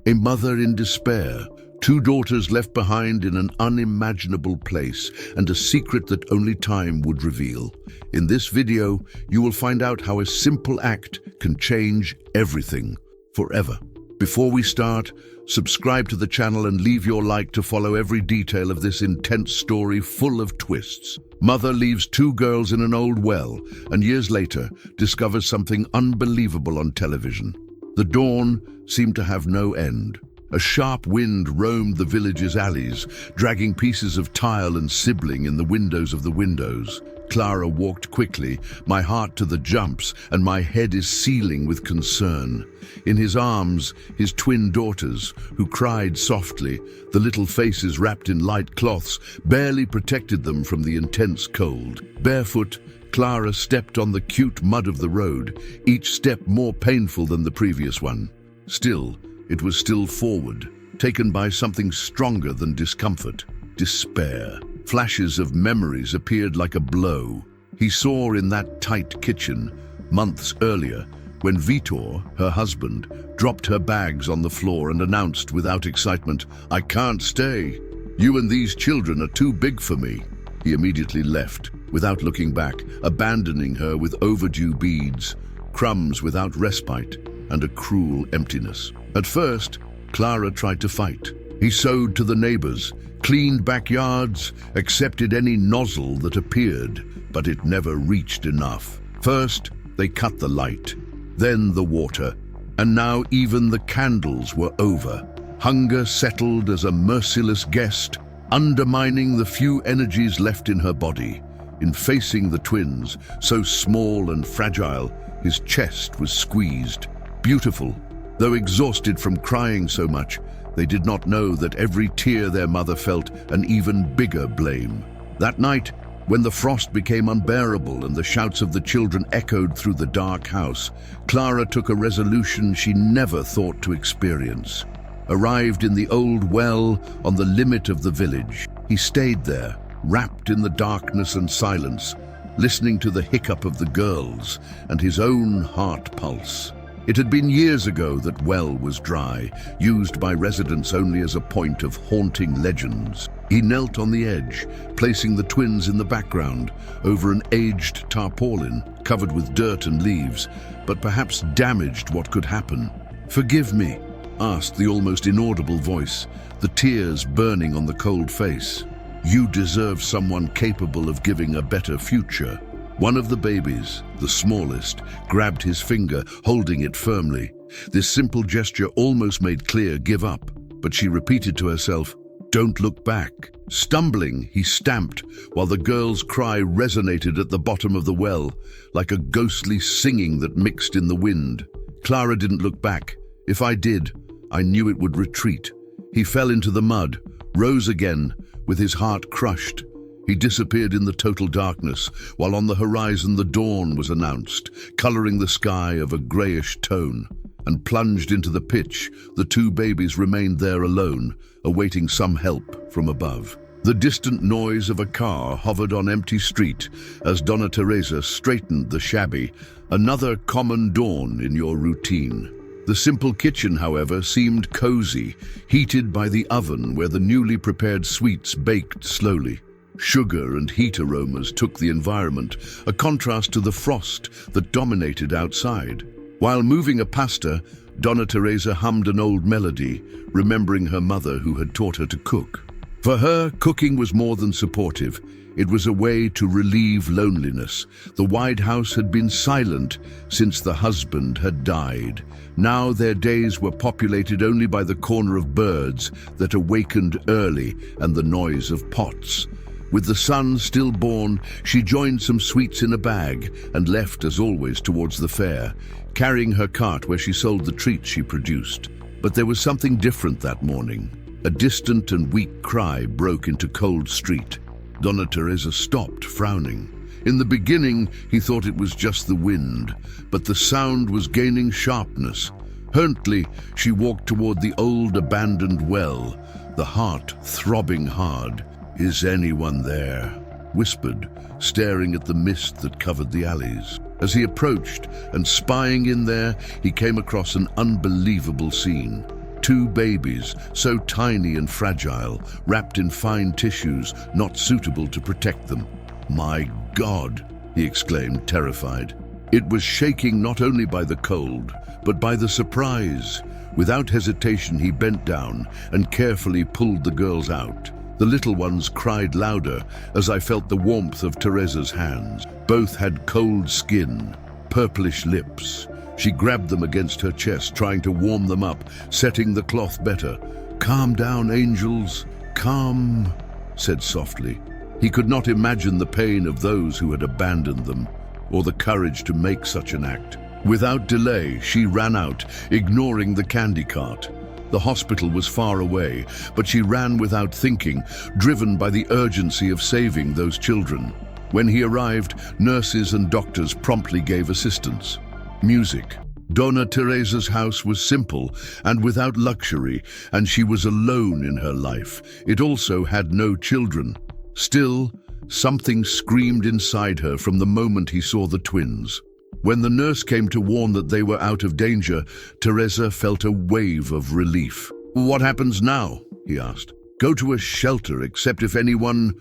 A mother in despair, two daughters left behind in an unimaginable place, and a secret that only time would reveal. In this video, you will find out how a simple act can change everything forever. Before we start, subscribe to the channel and leave your like to follow every detail of this intense story full of twists. Mother leaves two girls in an old well and years later discovers something unbelievable on television. The dawn seemed to have no end. A sharp wind roamed the village's alleys, dragging pieces of tile and sibling in the windows of the windows. Clara walked quickly, my heart to the jumps, and my head is seething with concern. In his arms, his twin daughters, who cried softly, the little faces wrapped in light cloths, barely protected them from the intense cold. Barefoot, Clara stepped on the cute mud of the road, each step more painful than the previous one. Still, it was still forward, taken by something stronger than discomfort, despair. Flashes of memories appeared like a blow. He saw in that tight kitchen, months earlier, when Vitor, her husband, dropped her bags on the floor and announced without excitement, "I can't stay. You and these children are too big for me." He immediately left, without looking back, abandoning her with overdue beads, crumbs without respite, and a cruel emptiness. At first, Clara tried to fight. He sewed to the neighbors, cleaned backyards, accepted any nozzle that appeared, but it never reached enough. First, they cut the light, then the water, and now even the candles were over. Hunger settled as a merciless guest, undermining the few energies left in her body. In facing the twins, so small and fragile, his chest was squeezed. Beautiful, though exhausted from crying so much, they did not know that every tear their mother felt an even bigger blame. That night, when the frost became unbearable and the shouts of the children echoed through the dark house, Clara took a resolution she never thought to experience. Arrived in the old well on the limit of the village, he stayed there, wrapped in the darkness and silence, listening to the hiccup of the girls and his own heart pulse. It had been years ago that well was dry, used by residents only as a point of haunting legends. He knelt on the edge, placing the twins in the background, over an aged tarpaulin covered with dirt and leaves, but perhaps damaged what could happen. "Forgive me," asked the almost inaudible voice, the tears burning on the cold face. "You deserve someone capable of giving a better future." One of the babies, the smallest, grabbed his finger, holding it firmly. This simple gesture almost made Clara give up, but she repeated to herself, "Don't look back." Stumbling, he stamped, while the girl's cry resonated at the bottom of the well, like a ghostly singing that mixed in the wind. Clara didn't look back. "If I did, I knew it would retreat." He fell into the mud, rose again, with his heart crushed. He disappeared in the total darkness, while on the horizon the dawn was announced, coloring the sky of a grayish tone. And plunged into the pitch, the two babies remained there alone, awaiting some help from above. The distant noise of a car hovered on empty street as Donna Teresa straightened the shabby, another common dawn in your routine. The simple kitchen, however, seemed cozy, heated by the oven where the newly prepared sweets baked slowly. Sugar and heat aromas took the environment, a contrast to the frost that dominated outside. While moving a pasta, Donna Teresa hummed an old melody, remembering her mother who had taught her to cook. For her, cooking was more than supportive. It was a way to relieve loneliness. The wide house had been silent since the husband had died. Now their days were populated only by the corner of birds that awakened early and the noise of pots. With the son still born, she joined some sweets in a bag and left, as always, towards the fair, carrying her cart where she sold the treats she produced. But there was something different that morning. A distant and weak cry broke into cold street. Donna Teresa stopped, frowning. In the beginning, he thought it was just the wind, but the sound was gaining sharpness. Hurriedly, she walked toward the old abandoned well, the heart throbbing hard. "Is anyone there?" whispered, staring at the mist that covered the alleys. As he approached and spying in there, he came across an unbelievable scene. 2 babies, so tiny and fragile, wrapped in fine tissues not suitable to protect them. "My God!" he exclaimed, terrified. It was shaking not only by the cold, but by the surprise. Without hesitation, he bent down and carefully pulled the girls out. The little ones cried louder as I felt the warmth of Teresa's hands. Both had cold skin, purplish lips. She grabbed them against her chest, trying to warm them up, setting the cloth better. "Calm down, angels, calm," said softly. He could not imagine the pain of those who had abandoned them, or the courage to make such an act. Without delay, she ran out, ignoring the candy cart. The hospital was far away, but she ran without thinking, driven by the urgency of saving those children. When he arrived, nurses and doctors promptly gave assistance. Music. Donna Teresa's house was simple and without luxury, and she was alone in her life. It also had no children. Still, something screamed inside her from the moment he saw the twins. When the nurse came to warn that they were out of danger, Teresa felt a wave of relief. "What happens now?" he asked. "Go to a shelter, except if anyone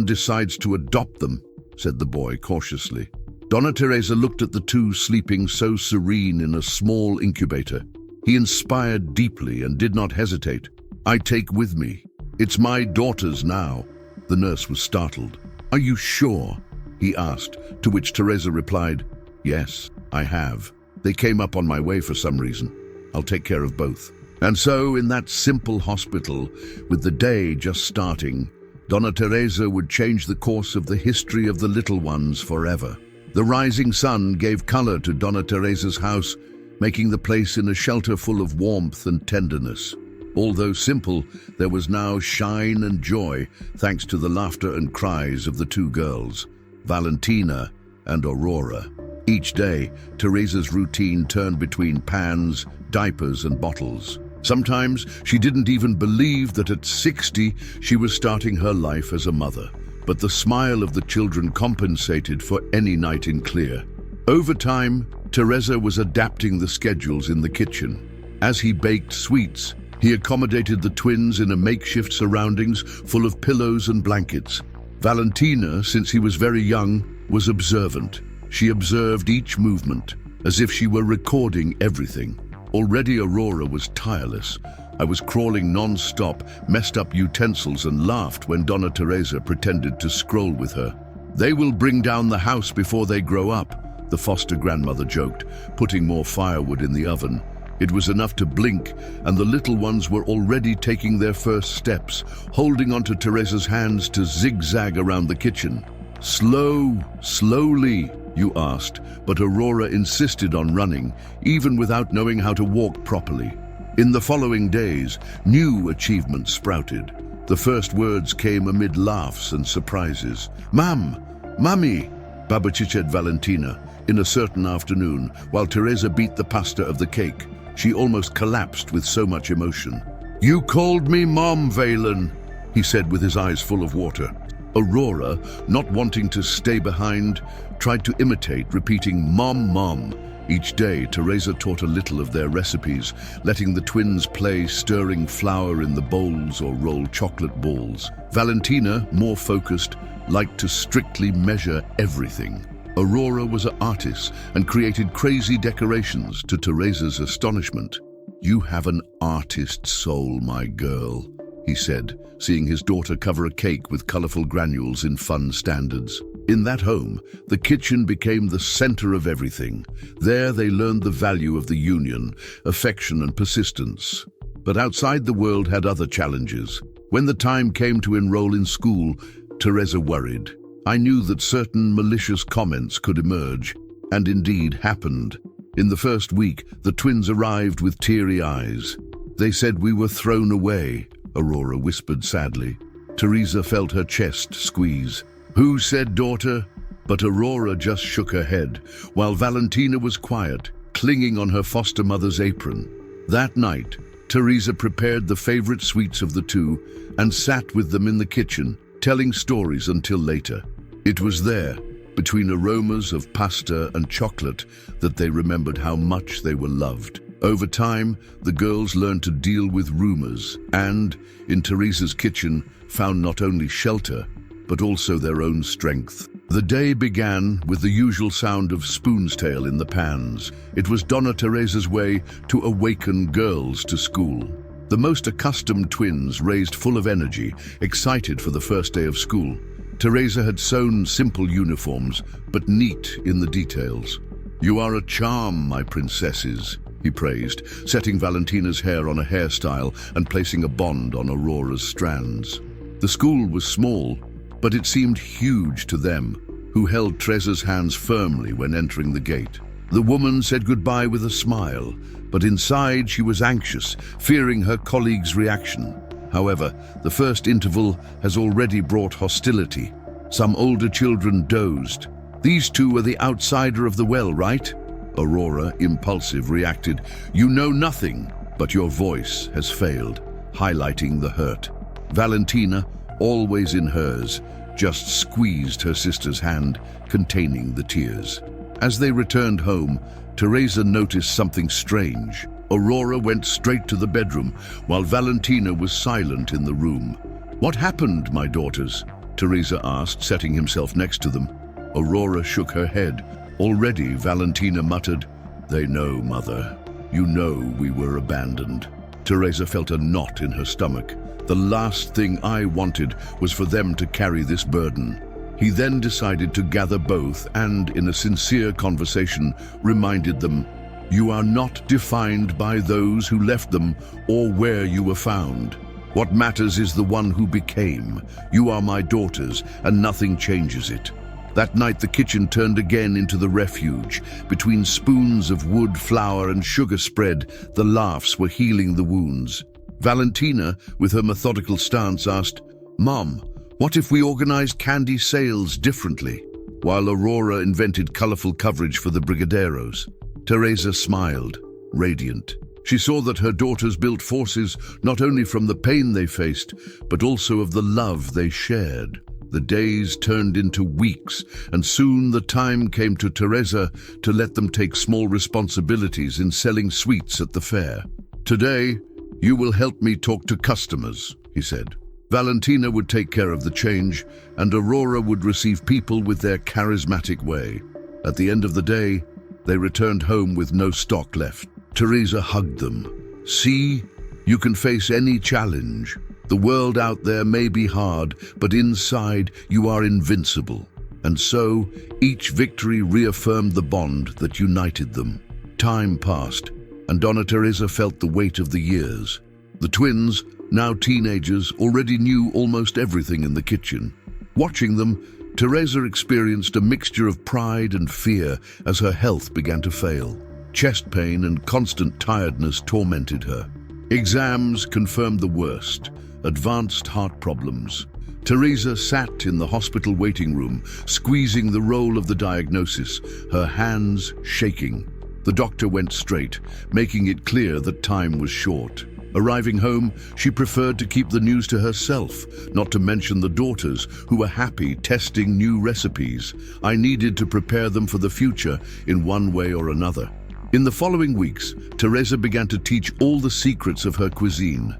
decides to adopt them," said the boy cautiously. Donna Teresa looked at the 2 sleeping so serene in a small incubator. He inspired deeply and did not hesitate. "I take with me. It's my daughters now." The nurse was startled. "Are you sure?" he asked, to which Teresa replied, "Yes, I have. They came up on my way for some reason. I'll take care of both." And so, in that simple hospital, with the day just starting, Donna Teresa would change the course of the history of the little ones forever. The rising sun gave color to Donna Teresa's house, making the place in a shelter full of warmth and tenderness. Although simple, there was now shine and joy, thanks to the laughter and cries of the 2 girls, Valentina and Aurora. Each day, Teresa's routine turned between pans, diapers, and bottles. Sometimes she didn't even believe that at 60 she was starting her life as a mother. But the smile of the children compensated for any night in clear. Over time, Teresa was adapting the schedules in the kitchen. As he baked sweets, he accommodated the twins in a makeshift surroundings full of pillows and blankets. Valentina, since he was very young, was observant. She observed each movement, as if she were recording everything. Already Aurora was tireless. I was crawling non-stop, messed up utensils and laughed when Donna Teresa pretended to scroll with her. "They will bring down the house before they grow up," the foster grandmother joked, putting more firewood in the oven. It was enough to blink, and the little ones were already taking their first steps, holding onto Teresa's hands to zigzag around the kitchen. Slowly, you asked, but Aurora insisted on running, even without knowing how to walk properly. In the following days, new achievements sprouted. The first words came amid laughs and surprises. Mummy, babachiched Valentina, in a certain afternoon, while Teresa beat the pasta of the cake. She almost collapsed with so much emotion. "You called me Mom, Valen," he said with his eyes full of water. Aurora, not wanting to stay behind, tried to imitate, repeating Mom. Each day, Teresa taught a little of their recipes, letting the twins play stirring flour in the bowls or roll chocolate balls. Valentina, more focused, liked to strictly measure everything. Aurora was an artist and created crazy decorations, to Teresa's astonishment. "You have an artist soul, my girl," he said, seeing his daughter cover a cake with colorful granules in fun standards. In that home, the kitchen became the center of everything. There they learned the value of the union, affection and persistence. But outside the world had other challenges. When the time came to enroll in school, Teresa worried. I knew that certain malicious comments could emerge, and indeed happened. In the first week, the twins arrived with teary eyes. "They said we were thrown away," Aurora whispered sadly. Teresa felt her chest squeeze. "Who said, daughter?" But Aurora just shook her head, while Valentina was quiet, clinging on her foster mother's apron. That night, Teresa prepared the favorite sweets of the two and sat with them in the kitchen, telling stories until later. It was there, between aromas of pasta and chocolate, that they remembered how much they were loved. Over time, the girls learned to deal with rumors and, in Teresa's kitchen, found not only shelter, but also their own strength. The day began with the usual sound of spoon's tail in the pans. It was Donna Teresa's way to awaken girls to school. The most accustomed twins raised full of energy, excited for the first day of school. Teresa had sewn simple uniforms, but neat in the details. "You are a charm, my princesses," he praised, setting Valentina's hair on a hairstyle and placing a bond on Aurora's strands. The school was small, but it seemed huge to them, who held Teresa's hands firmly when entering the gate. The woman said goodbye with a smile, but inside she was anxious, fearing her colleagues' reaction. However, the first interval has already brought hostility. Some older children dozed. "These two are the outsider of the well, right?" Aurora, impulsive, reacted. "You know nothing, but your voice has failed," highlighting the hurt. Valentina, always in hers, just squeezed her sister's hand, containing the tears. As they returned home, Teresa noticed something strange. Aurora went straight to the bedroom, while Valentina was silent in the room. "What happened, my daughters?" Teresa asked, setting himself next to them. Aurora shook her head. Already, Valentina muttered, "They know, Mother. You know we were abandoned." Teresa felt a knot in her stomach. The last thing I wanted was for them to carry this burden. He then decided to gather both and, in a sincere conversation, reminded them, "You are not defined by those who left them or where you were found. What matters is the one who became. You are my daughters, and nothing changes it." That night the kitchen turned again into the refuge. Between spoons of wood, flour, and sugar spread, the laughs were healing the wounds. Valentina, with her methodical stance, asked, "Mom, what if we organized candy sales differently?" While Aurora invented colorful coverage for the brigadeiros, Teresa smiled, radiant. She saw that her daughters built forces not only from the pain they faced, but also of the love they shared. The days turned into weeks, and soon the time came to Teresa to let them take small responsibilities in selling sweets at the fair. "Today, you will help me talk to customers," he said. Valentina would take care of the change, and Aurora would receive people with their charismatic way. At the end of the day, they returned home with no stock left. Teresa hugged them. "See, you can face any challenge. The world out there may be hard, but inside you are invincible." And so, each victory reaffirmed the bond that united them. Time passed, and Donna Teresa felt the weight of the years. The twins, now teenagers, already knew almost everything in the kitchen. Watching them, Teresa experienced a mixture of pride and fear as her health began to fail. Chest pain and constant tiredness tormented her. Exams confirmed the worst, advanced heart problems. Teresa sat in the hospital waiting room, squeezing the roll of the diagnosis, her hands shaking. The doctor went straight, making it clear that time was short. Arriving home, she preferred to keep the news to herself, not to mention the daughters, who were happy testing new recipes. "I needed to prepare them for the future in one way or another." In the following weeks, Teresa began to teach all the secrets of her cuisine.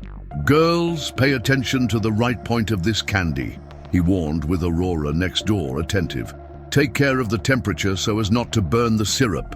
"Girls, pay attention to the right point of this candy," he warned, with Aurora next door attentive. "Take care of the temperature so as not to burn the syrup,"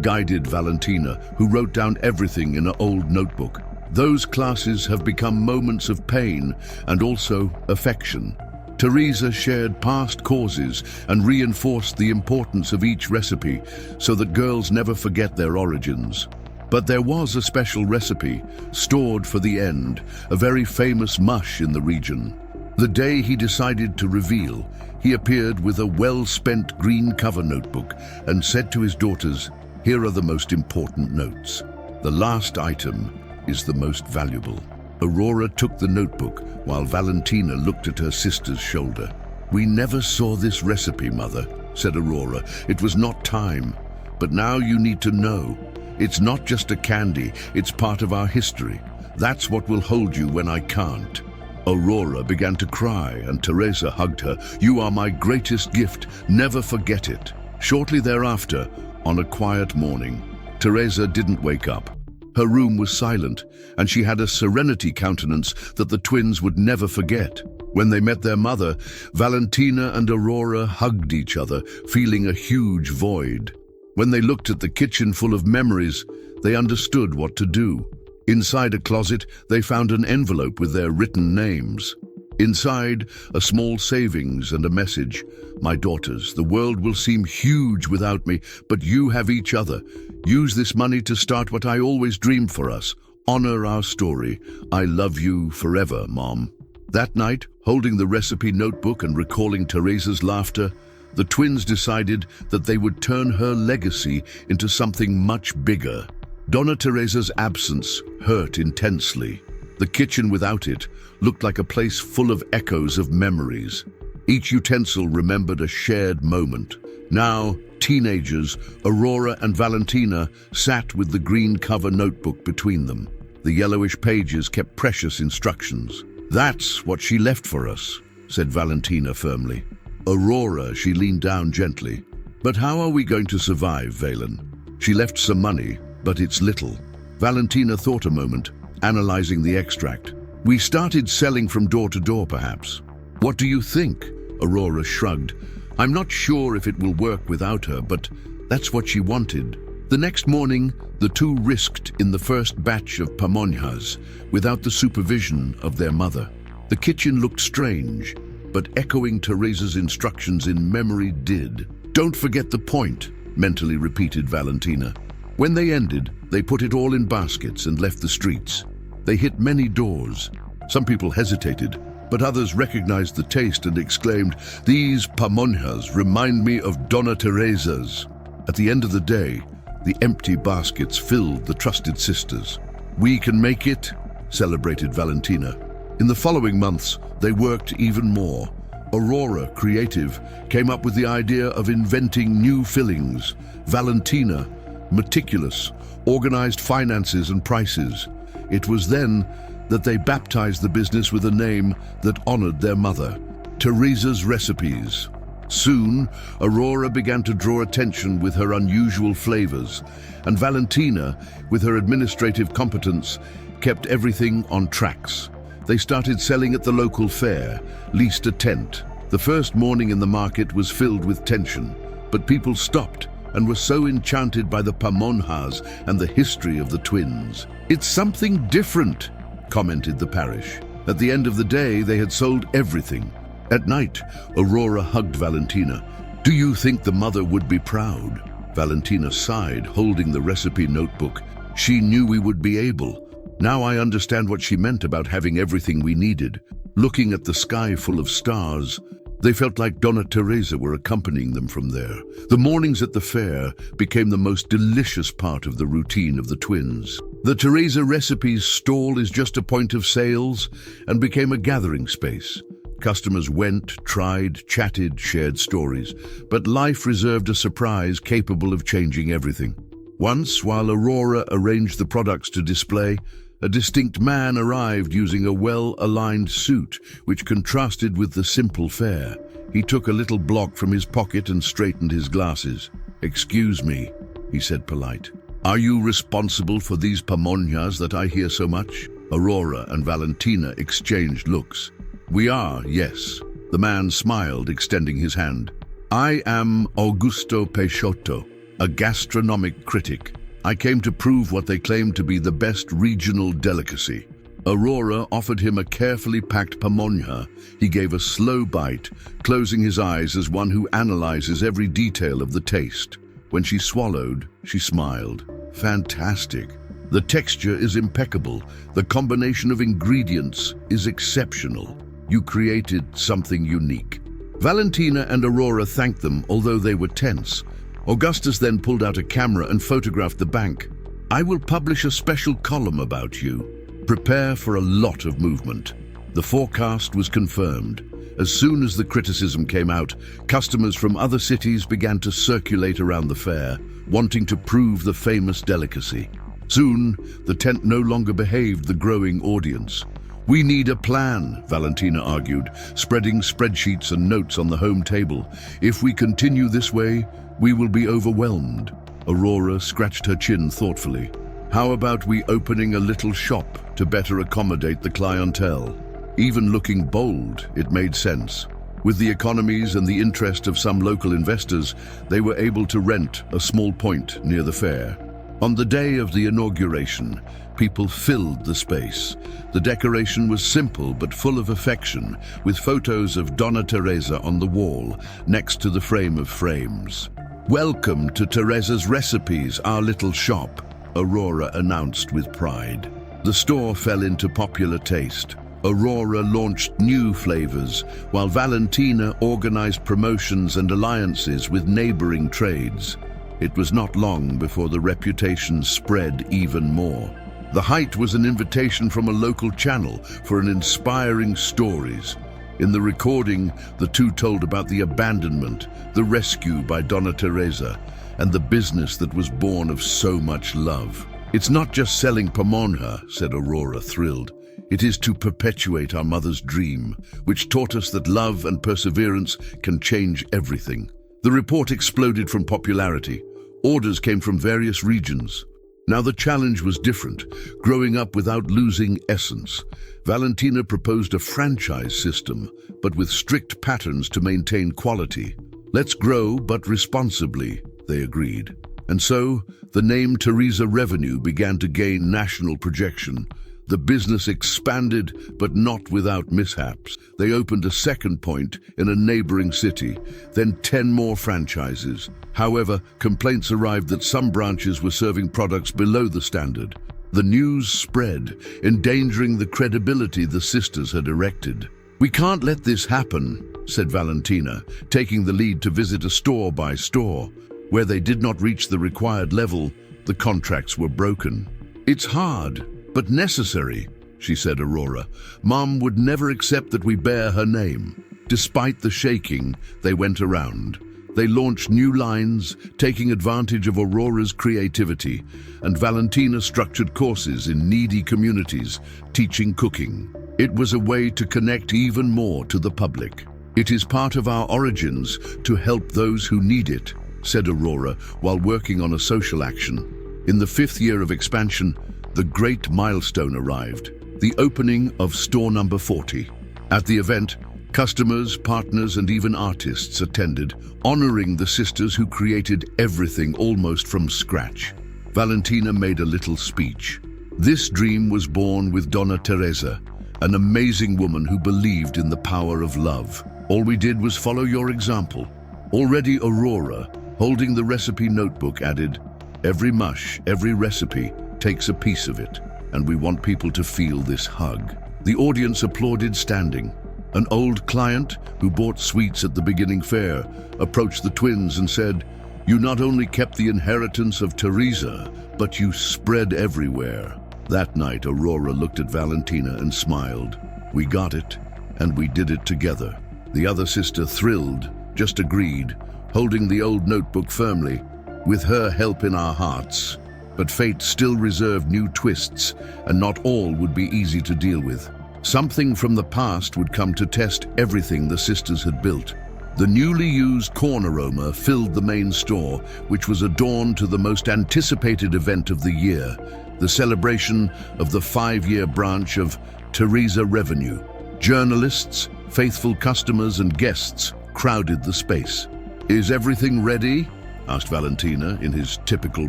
guided Valentina, who wrote down everything in an old notebook. Those classes have become moments of pain and also affection. Teresa shared past causes and reinforced the importance of each recipe so that girls never forget their origins. But there was a special recipe, stored for the end, a very famous mush in the region. The day he decided to reveal, he appeared with a well-spent green cover notebook and said to his daughters, "Here are the most important notes. The last item is the most valuable." Aurora took the notebook while Valentina looked at her sister's shoulder. "We never saw this recipe, Mother," said Aurora. "It was not time. But now you need to know. It's not just a candy, it's part of our history. That's what will hold you when I can't." Aurora began to cry, and Teresa hugged her. "You are my greatest gift. Never forget it." Shortly thereafter, on a quiet morning, Teresa didn't wake up. Her room was silent, and she had a serenity countenance that the twins would never forget. When they met their mother, Valentina and Aurora hugged each other, feeling a huge void. When they looked at the kitchen full of memories, they understood what to do. Inside a closet, they found an envelope with their written names. Inside, a small savings and a message. "My daughters, the world will seem huge without me, but you have each other. Use this money to start what I always dreamed for us. Honor our story. I love you forever, Mom." That night, holding the recipe notebook and recalling Teresa's laughter, the twins decided that they would turn her legacy into something much bigger. Donna Teresa's absence hurt intensely. The kitchen without it looked like a place full of echoes of memories. Each utensil remembered a shared moment. Now, teenagers, Aurora and Valentina, sat with the green cover notebook between them. The yellowish pages kept precious instructions. "That's what she left for us," said Valentina firmly. Aurora, she leaned down gently. "But how are we going to survive, Valen? She left some money, but it's little." Valentina thought a moment, analyzing the extract. "We started selling from door to door, perhaps." "What do you think?" Aurora shrugged. "I'm not sure if it will work without her, but that's what she wanted." The next morning, the two risked in the first batch of pamonjas without the supervision of their mother. The kitchen looked strange, but echoing Teresa's instructions in memory did. "Don't forget the point," mentally repeated Valentina. When they ended, they put it all in baskets and left the streets. They hit many doors. Some people hesitated, but others recognized the taste and exclaimed, "These pamonjas remind me of Donna Teresa's." At the end of the day, the empty baskets filled the trusted sisters. "We can make it," celebrated Valentina. In the following months, they worked even more. Aurora, creative, came up with the idea of inventing new fillings. Valentina, meticulous, organized finances and prices. It was then that they baptized the business with a name that honored their mother, Teresa's Recipes. Soon, Aurora began to draw attention with her unusual flavors, and Valentina, with her administrative competence, kept everything on tracks. They started selling at the local fair, leased a tent. The first morning in the market was filled with tension, but people stopped and were so enchanted by the pamonjas and the history of the twins. "It's something different," commented the parish. At the end of the day, they had sold everything. At night, Aurora hugged Valentina. "Do you think the mother would be proud?" Valentina sighed, holding the recipe notebook. "She knew we would be able. Now I understand what she meant about having everything we needed." Looking at the sky full of stars, they felt like Donna Teresa were accompanying them from there. The mornings at the fair became the most delicious part of the routine of the twins. The Teresa Recipes stall is just a point of sales and became a gathering space. Customers went, tried, chatted, shared stories, but life reserved a surprise capable of changing everything. Once, while Aurora arranged the products to display, a distinct man arrived using a well-aligned suit, which contrasted with the simple fare. He took a little block from his pocket and straightened his glasses. "Excuse me," he said polite. "Are you responsible for these pamonjas that I hear so much?" Aurora and Valentina exchanged looks. "We are, yes." The man smiled, extending his hand. "I am Augusto Peixoto, a gastronomic critic. I came to prove what they claim to be the best regional delicacy." Aurora offered him a carefully packed pamonja. He gave a slow bite, closing his eyes as one who analyzes every detail of the taste. When she swallowed, she smiled. "Fantastic. The texture is impeccable. The combination of ingredients is exceptional. You created something unique." Valentina and Aurora thanked them, although they were tense. Augustus then pulled out a camera and photographed the bank. "I will publish a special column about you. Prepare for a lot of movement." The forecast was confirmed. As soon as the criticism came out, customers from other cities began to circulate around the fair, wanting to prove the famous delicacy. Soon, the tent no longer behaved the growing audience. "We need a plan," Valentina argued, spreading spreadsheets and notes on the home table. "If we continue this way, we will be overwhelmed." Aurora scratched her chin thoughtfully. How about we opening a little shop to better accommodate the clientele? Even looking bold, it made sense. With the economies and the interest of some local investors, they were able to rent a small point near the fair. On the day of the inauguration, people filled the space. The decoration was simple but full of affection, with photos of Donna Teresa on the wall, next to the frame of frames. "Welcome to Teresa's Recipes, our little shop," Aurora announced with pride. The store fell into popular taste. Aurora launched new flavors, while Valentina organized promotions and alliances with neighboring trades. It was not long before the reputation spread even more. The height was an invitation from a local channel for an inspiring stories. In the recording, the two told about the abandonment, the rescue by Donna Teresa, and the business that was born of so much love. "It's not just selling pamonja," said Aurora, thrilled. "It is to perpetuate our mother's dream, which taught us that love and perseverance can change everything." The report exploded from popularity. Orders came from various regions. Now the challenge was different, growing up without losing essence. Valentina proposed a franchise system, but with strict patterns to maintain quality. "Let's grow, but responsibly," they agreed. And so, the name Teresa Revenue began to gain national projection. The business expanded, but not without mishaps. They opened a second point in a neighboring city, then 10 more franchises. However, complaints arrived that some branches were serving products below the standard. The news spread, endangering the credibility the sisters had erected. "We can't let this happen," said Valentina, taking the lead to visit a store by store. Where they did not reach the required level, the contracts were broken. "It's hard, but necessary," she said. Aurora, "Mom would never accept that we bear her name." Despite the shaking, they went around. They launched new lines, taking advantage of Aurora's creativity, and Valentina structured courses in needy communities, teaching cooking. It was a way to connect even more to the public. "It is part of our origins to help those who need it," said Aurora while working on a social action. In the 5th year of expansion, the great milestone arrived, the opening of store number 40. At the event, customers, partners, and even artists attended, honoring the sisters who created everything almost from scratch. Valentina made a little speech. "This dream was born with Donna Teresa, an amazing woman who believed in the power of love. All we did was follow your example." Already Aurora, holding the recipe notebook, added, "Every mush, every recipe takes a piece of it, and we want people to feel this hug." The audience applauded standing. An old client who bought sweets at the beginning fair approached the twins and said, "You not only kept the inheritance of Teresa, but you spread everywhere." That night, Aurora looked at Valentina and smiled. "We got it, and we did it together." The other sister, thrilled, just agreed, holding the old notebook firmly. "With her help in our hearts." But fate still reserved new twists, and not all would be easy to deal with. Something from the past would come to test everything the sisters had built. The newly used corn aroma filled the main store, which was adorned to the most anticipated event of the year, the celebration of the 5-year branch of Teresa Revenue. Journalists, faithful customers, and guests crowded the space. "Is everything ready?" asked Valentina in his typical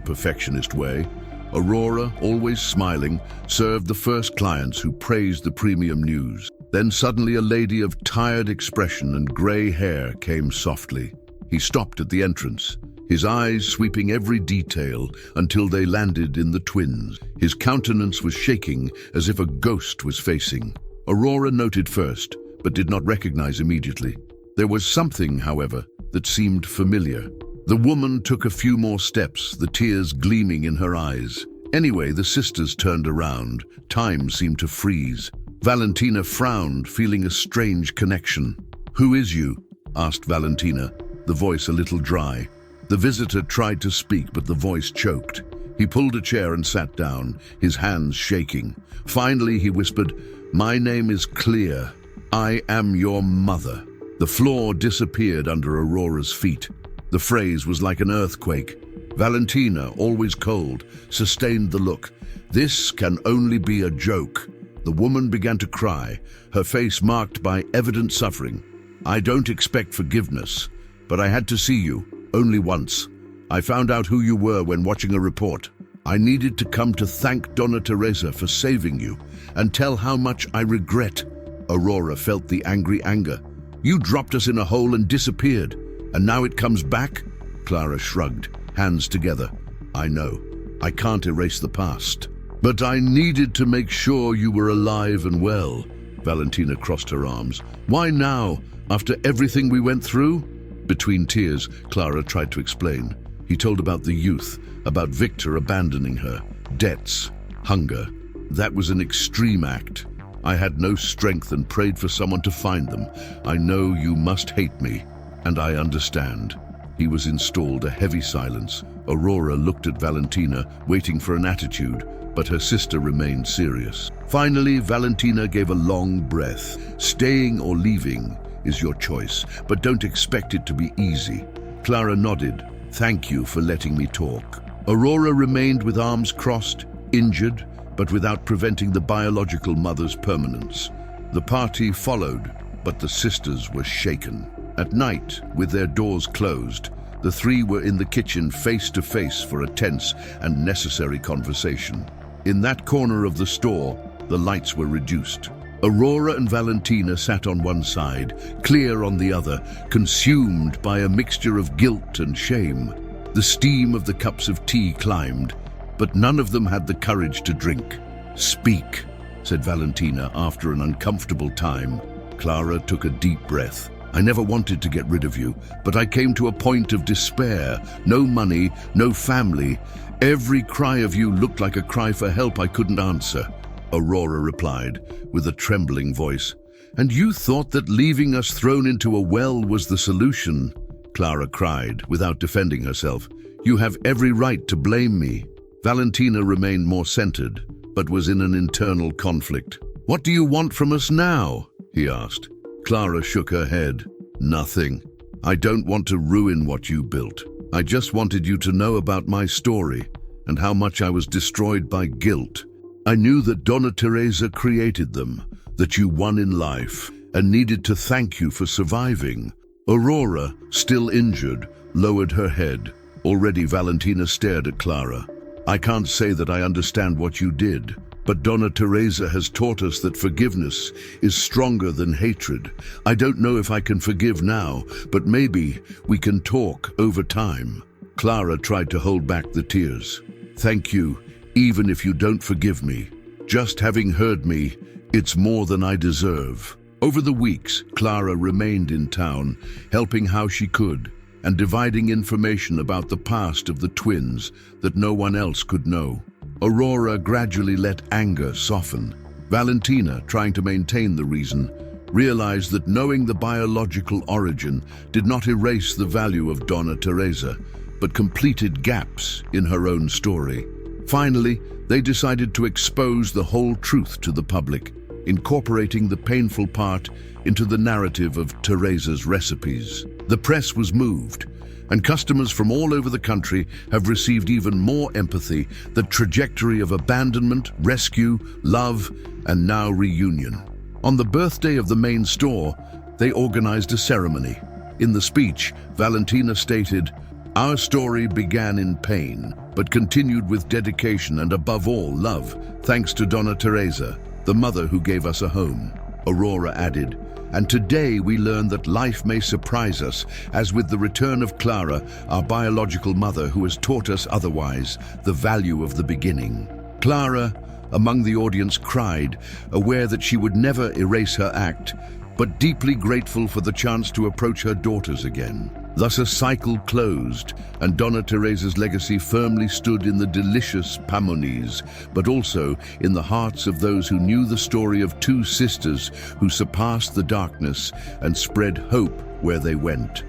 perfectionist way. Aurora, always smiling, served the first clients who praised the premium news. Then suddenly a lady of tired expression and gray hair came softly. He stopped at the entrance, his eyes sweeping every detail until they landed in the twins. His countenance was shaking as if a ghost was facing. Aurora noted first, but did not recognize immediately. There was something, however, that seemed familiar. The woman took a few more steps, the tears gleaming in her eyes. Anyway, the sisters turned around. Time seemed to freeze. Valentina frowned, feeling a strange connection. "Who is you?" asked Valentina, the voice a little dry. The visitor tried to speak, but the voice choked. He pulled a chair and sat down, his hands shaking. Finally, he whispered, "My name is Clear. I am your mother." The floor disappeared under Aurora's feet. The phrase was like an earthquake. Valentina, always cold, sustained the look. "This can only be a joke." The woman began to cry, her face marked by evident suffering. "I don't expect forgiveness, but I had to see you, only once. I found out who you were when watching a report. I needed to come to thank Donna Teresa for saving you and tell how much I regret." Aurora felt the angry anger. "You dropped us in a hole and disappeared, and now it comes back?" Clara shrugged, hands together. "I know. I can't erase the past. But I needed to make sure you were alive and well." Valentina crossed her arms. "Why now, after everything we went through?" Between tears, Clara tried to explain. He told about the youth, about Victor abandoning her, debts, hunger. "That was an extreme act. I had no strength and prayed for someone to find them. I know you must hate me, and I understand." He was installed a heavy silence. Aurora looked at Valentina, waiting for an attitude, but her sister remained serious. Finally, Valentina gave a long breath. "Staying or leaving is your choice, but don't expect it to be easy." Clara nodded. "Thank you for letting me talk." Aurora remained with arms crossed, injured, but without preventing the biological mother's permanence. The party followed, but the sisters were shaken. At night, with their doors closed, the three were in the kitchen face to face for a tense and necessary conversation. In that corner of the store, the lights were reduced. Aurora and Valentina sat on one side, Clear on the other, consumed by a mixture of guilt and shame. The steam of the cups of tea climbed, but none of them had the courage to drink. "Speak," said Valentina after an uncomfortable time. Clara took a deep breath. "I never wanted to get rid of you, but I came to a point of despair. No money, no family. Every cry of you looked like a cry for help I couldn't answer." Aurora replied, with a trembling voice. "And you thought that leaving us thrown into a well was the solution?" Clara cried, without defending herself. "You have every right to blame me." Valentina remained more centered, but was in an internal conflict. "What do you want from us now?" he asked. Clara shook her head. "Nothing. I don't want to ruin what you built. I just wanted you to know about my story and how much I was destroyed by guilt. I knew that Donna Teresa created them, that you won in life, and needed to thank you for surviving." Aurora, still injured, lowered her head. Already Valentina stared at Clara. "I can't say that I understand what you did, but Donna Teresa has taught us that forgiveness is stronger than hatred. I don't know if I can forgive now, but maybe we can talk over time." Clara tried to hold back the tears. "Thank you, even if you don't forgive me. Just having heard me, it's more than I deserve." Over the weeks, Clara remained in town, helping how she could, and dividing information about the past of the twins that no one else could know. Aurora gradually let anger soften. Valentina, trying to maintain the reason, realized that knowing the biological origin did not erase the value of Donna Teresa, but completed gaps in her own story. Finally, they decided to expose the whole truth to the public, incorporating the painful part into the narrative of Teresa's recipes. The press was moved, and customers from all over the country have received even more empathy, the trajectory of abandonment, rescue, love, and now reunion. On the birthday of the main store, they organized a ceremony. In the speech, Valentina stated, "Our story began in pain, but continued with dedication and above all, love, thanks to Donna Teresa, the mother who gave us a home." Aurora added, "And today we learn that life may surprise us, as with the return of Clara, our biological mother who has taught us otherwise, the value of the beginning." Clara, among the audience, cried, aware that she would never erase her act, but deeply grateful for the chance to approach her daughters again. Thus a cycle closed, and Donna Teresa's legacy firmly stood in the delicious pamonise, but also in the hearts of those who knew the story of two sisters who surpassed the darkness and spread hope where they went.